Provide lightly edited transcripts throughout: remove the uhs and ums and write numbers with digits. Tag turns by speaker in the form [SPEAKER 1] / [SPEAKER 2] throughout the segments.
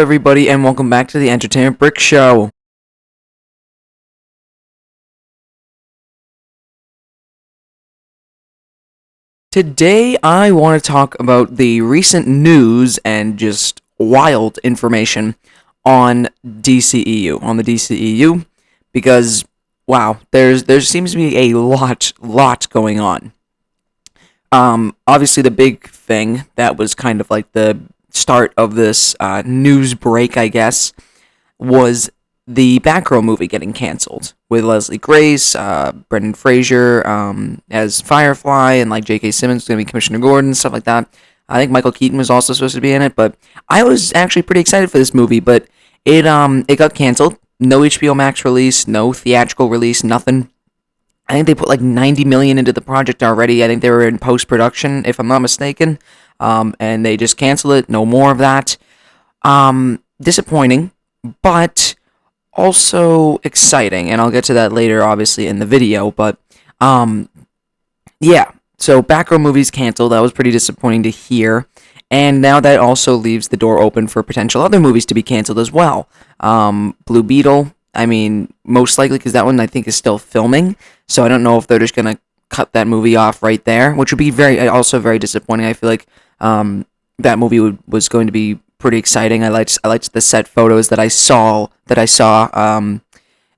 [SPEAKER 1] everybody, and welcome back to the Entertainment Brick Show. Today, I want to talk about the recent news and just wild information on DCEU, on the DCEU, because wow, there seems to be a lot going on. Obviously, the big thing that was kind of like the start of this news break, I guess, was the Batgirl movie getting canceled with Leslie Grace, Brendan Fraser as Firefly, and like J.K. Simmons was going to be Commissioner Gordon, stuff like that. I think Michael Keaton was also supposed to be in it, but I was actually pretty excited for this movie, but it got canceled. No HBO Max release, no theatrical release, nothing. I think they put like 90 million into the project already. I think they were in post production, if I'm not mistaken, and they just canceled it. No more of that. Disappointing, but also exciting, and I'll get to that later, obviously, in the video. But yeah. So Batgirl movie's canceled. That was pretty disappointing to hear. And now that also leaves the door open for potential other movies to be canceled as well. Blue Beetle, I mean, most likely because that one I think is still filming. So I don't know if they're just gonna cut that movie off right there, which would be also very disappointing. I feel like that movie was going to be pretty exciting. I liked the set photos that I saw.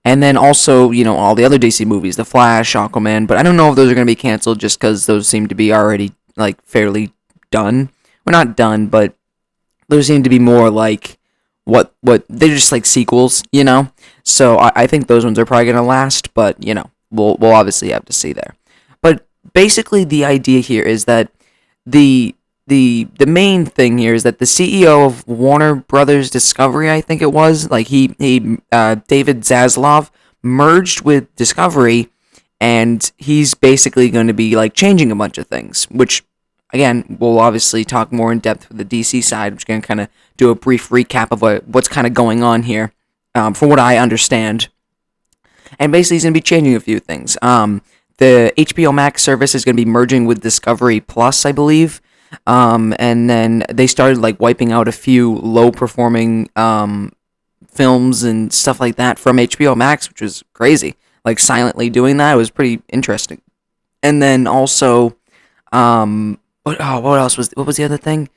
[SPEAKER 1] And then also, all the other DC movies, The Flash, Aquaman. But I don't know if those are going to be canceled just because those seem to be already like fairly done. Well, not done, but those seem to be more like what they're just like sequels, So I think those ones are probably gonna last, but we'll obviously have to see there. But basically, the idea here is that the main thing here is that the CEO of Warner Brothers Discovery, I think it was, like David Zaslav, merged with Discovery, and he's basically going to be like changing a bunch of things, which again, we'll obviously talk more in depth with the DC side. I'm just going to kind of do a brief recap of what's kind of going on here, from what I understand. And basically, he's going to be changing a few things. The HBO Max service is going to be merging with Discovery Plus, I believe. And then they started like wiping out a few low-performing films and stuff like that from HBO Max, which was crazy. Like silently doing that, it was pretty interesting. And then also, what else what was the other thing?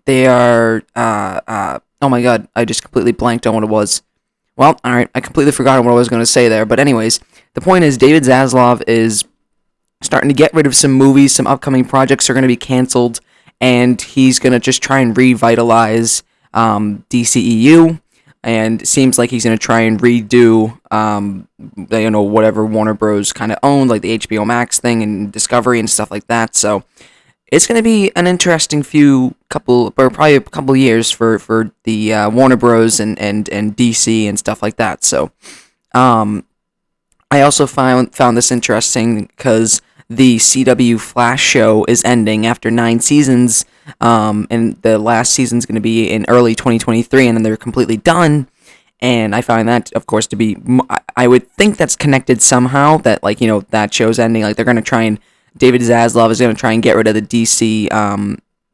[SPEAKER 1] They are oh my god, I just completely blanked on what it was. Well, alright, I completely forgot what I was going to say there, but anyways, the point is David Zaslav is starting to get rid of some movies, some upcoming projects are going to be canceled, and he's going to just try and revitalize DCEU, and it seems like he's going to try and redo, whatever Warner Bros. Kind of owned, like the HBO Max thing and Discovery and stuff like that. So it's going to be an interesting probably a couple years for the Warner Bros. and DC and stuff like that. So I also found this interesting because the CW Flash show is ending after 9 seasons, and the last season's going to be in early 2023, and then they're completely done. And I find that, of course, to be, I would think that's connected somehow, that, that show's ending. Like, they're going to try and, David Zaslav is going to try and get rid of the DC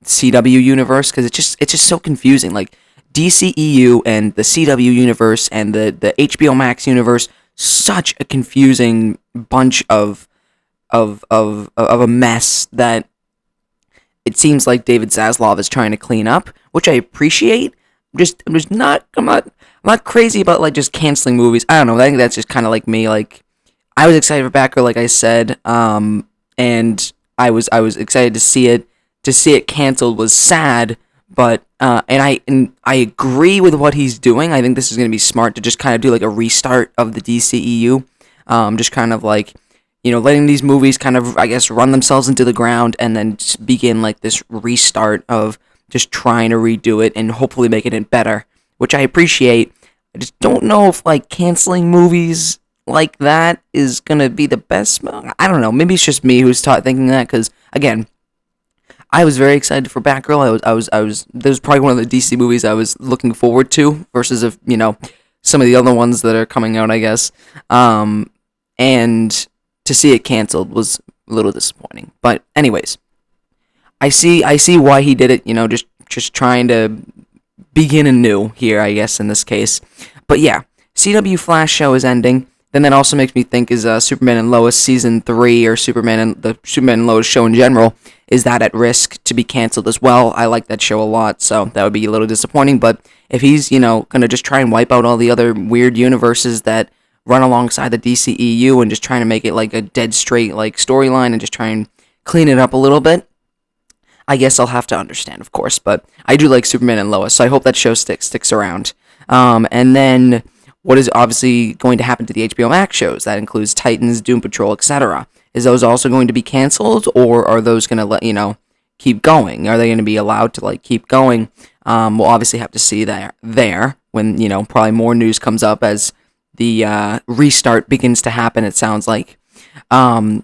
[SPEAKER 1] CW universe, because it's just so confusing. Like, DCEU and the CW universe and the HBO Max universe, such a confusing bunch of a mess that it seems like David Zaslav is trying to clean up, which I appreciate. I'm not crazy about like just canceling movies. I don't know. I think that's just kind of like me. Like, I was excited for Batgirl, like I said, and I was excited to see it. To see it canceled was sad, but and I agree with what he's doing. I think this is going to be smart to just kind of do like a restart of the DCEU, just kind of like, letting these movies kind of, I guess, run themselves into the ground, and then just begin like this restart of just trying to redo it and hopefully making it better, which I appreciate. I just don't know if like canceling movies like that is gonna be the best. I don't know. Maybe it's just me who's thinking that, because again, I was very excited for Batgirl. I was. This was probably one of the DC movies I was looking forward to versus some of the other ones that are coming out, I guess. And to see it canceled was a little disappointing. But anyways, I see why he did it. Just trying to begin anew here, I guess, in this case. But yeah, CW Flash show is ending. Then that also makes me think, is Superman and Lois season 3, or the Superman and Lois show in general, is that at risk to be canceled as well? I like that show a lot, so that would be a little disappointing. But if he's, gonna just try and wipe out all the other weird universes that run alongside the DCEU and just trying to make it like a dead straight like storyline and just try and clean it up a little bit, I guess I'll have to understand, of course. But I do like Superman and Lois, so I hope that show sticks around. And then what is obviously going to happen to the HBO Max shows? That includes Titans, Doom Patrol, etc. Is those also going to be canceled, or are those going to keep going? Are they going to be allowed to keep going? We'll obviously have to see that there when probably more news comes up as the restart begins to happen. It sounds like, but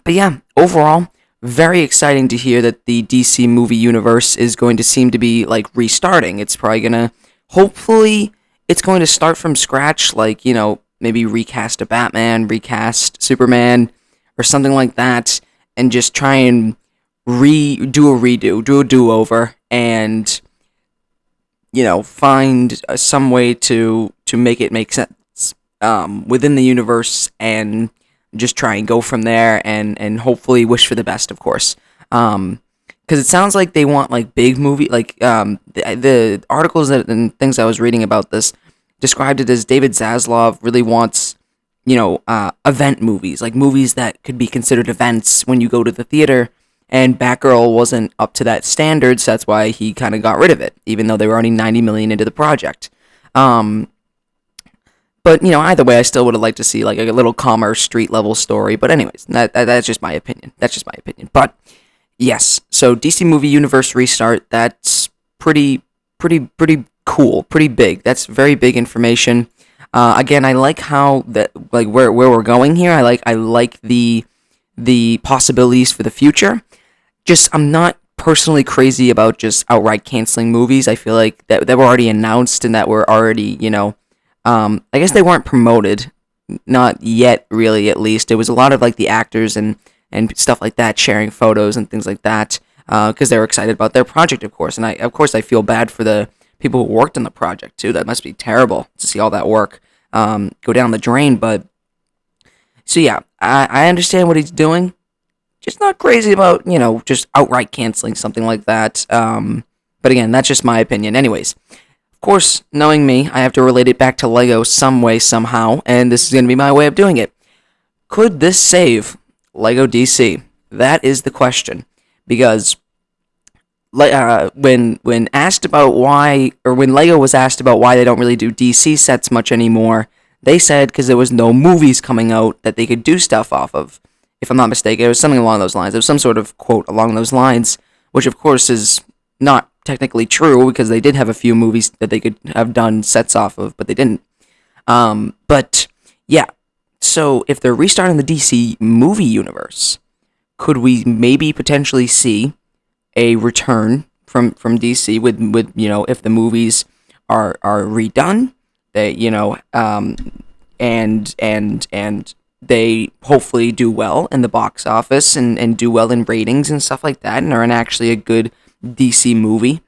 [SPEAKER 1] yeah, overall, very exciting to hear that the DC movie universe is going to seem to be restarting. It's probably gonna, hopefully, it's going to start from scratch, maybe recast a Batman, recast Superman, or something like that, and just try and do a do-over, and, find some way to make it make sense within the universe, and just try and go from there, and hopefully wish for the best, of course. Because it sounds like they want big movie, the articles and things I was reading about this described it as David Zaslav really wants, event movies, movies that could be considered events when you go to the theater, and Batgirl wasn't up to that standard, so that's why he kind of got rid of it, even though they were already $90 million into the project. But, either way, I still would have liked to see, a little calmer street-level story, but anyways, that's just my opinion. But, yes, so DC Movie Universe restart, that's pretty cool, pretty big. That's very big information. Again, I like how that, where we're going here. I like the possibilities for the future. Just, I'm not personally crazy about just outright canceling movies. I feel like that were already announced and that were already, I guess they weren't promoted, not yet, really, at least. It was a lot of the actors and stuff like that sharing photos and things like that, because they were excited about their project, of course. And I feel bad for the people who worked on the project too. That must be terrible to see all that work go down the drain. But so yeah, I understand what he's doing. Just not crazy about just outright canceling something like that. But again, that's just my opinion. Anyways, of course, knowing me, I have to relate it back to Lego some way, somehow, and this is going to be my way of doing it. Could this save Lego DC? That is the question, because when asked about why, or when Lego was asked about why they don't really do DC sets much anymore, they said because there was no movies coming out that they could do stuff off of. If I'm not mistaken, it was something along those lines. It was some sort of quote along those lines, which of course is not technically true, because they did have a few movies that they could have done sets off of, but they didn't. But yeah, so if they're restarting the DC movie universe, could we maybe potentially see a return from DC with if the movies are redone, they and they hopefully do well in the box office and do well in ratings and stuff like that, and are actually a good DC movie.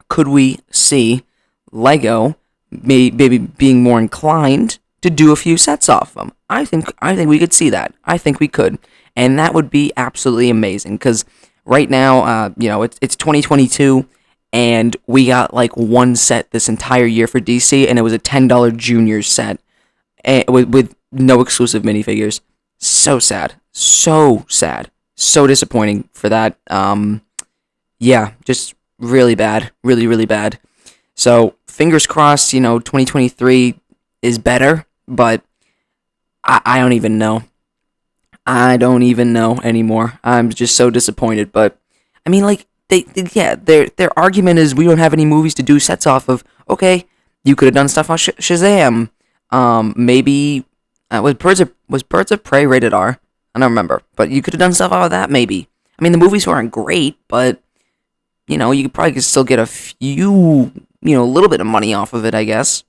[SPEAKER 1] Could we see Lego maybe being more inclined to do a few sets off them? I think we could see that. I think we could, and that would be absolutely amazing, because right now, it's 2022, and we got one set this entire year for DC, and it was a $10 Junior set, with no exclusive minifigures. So sad, so disappointing for that. Yeah, just really bad, really bad. So fingers crossed, 2023 is better, but I don't even know. I don't even know anymore. I'm just so disappointed. But I mean, their argument is we don't have any movies to do sets off of. Okay, you could have done stuff on Shazam. Maybe was Birds of Prey rated R? I don't remember, but you could have done stuff out of that. Maybe. I mean, the movies weren't great, but you could probably still get a few, a little bit of money off of it, I guess.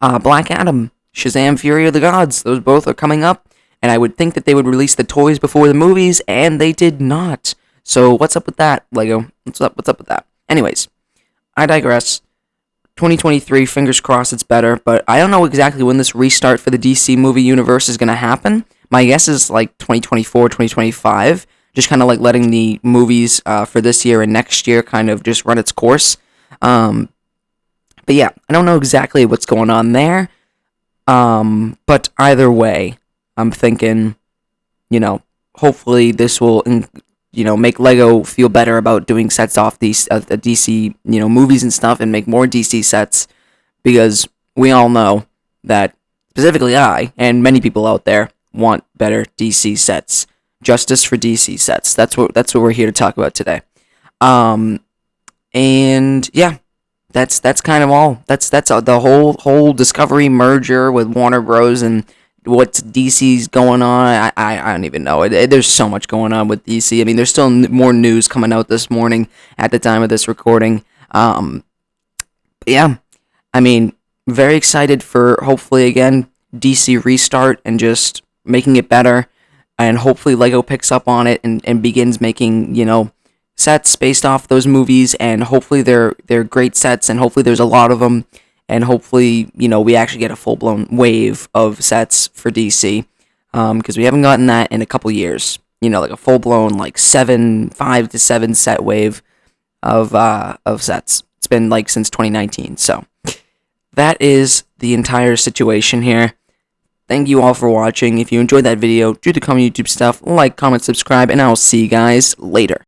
[SPEAKER 1] Black Adam, Shazam, Fury of the Gods. Those both are coming up. And I would think that they would release the toys before the movies, and they did not. So what's up with that, Lego? What's up with that? Anyways, I digress. 2023, fingers crossed it's better, but I don't know exactly when this restart for the DC movie universe is going to happen. My guess is like 2024, 2025, just kind of like letting the movies for this year and next year kind of just run its course. But yeah, I don't know exactly what's going on there. But either way, I'm thinking, hopefully this will, make Lego feel better about doing sets off these the DC, movies and stuff, and make more DC sets, because we all know that specifically I and many people out there want better DC sets, justice for DC sets. That's what we're here to talk about today. And yeah, that's kind of all. That's the whole Discovery merger with Warner Bros. And what's DC's going on. I don't even know. There's so much going on with DC. I mean, there's still more news coming out this morning at the time of this recording. Yeah, I mean, very excited for hopefully again DC restart and just making it better, and hopefully Lego picks up on it and begins making sets based off those movies, and hopefully they're great sets, and hopefully there's a lot of them, and hopefully we actually get a full-blown wave of sets for DC, because we haven't gotten that in a couple years, like a full-blown like 5 to 7 set wave of sets. It's been like since 2019. So that is the entire situation here. Thank you all for watching. If you enjoyed that video, do the common YouTube stuff, like, comment, subscribe, and I will see you guys later.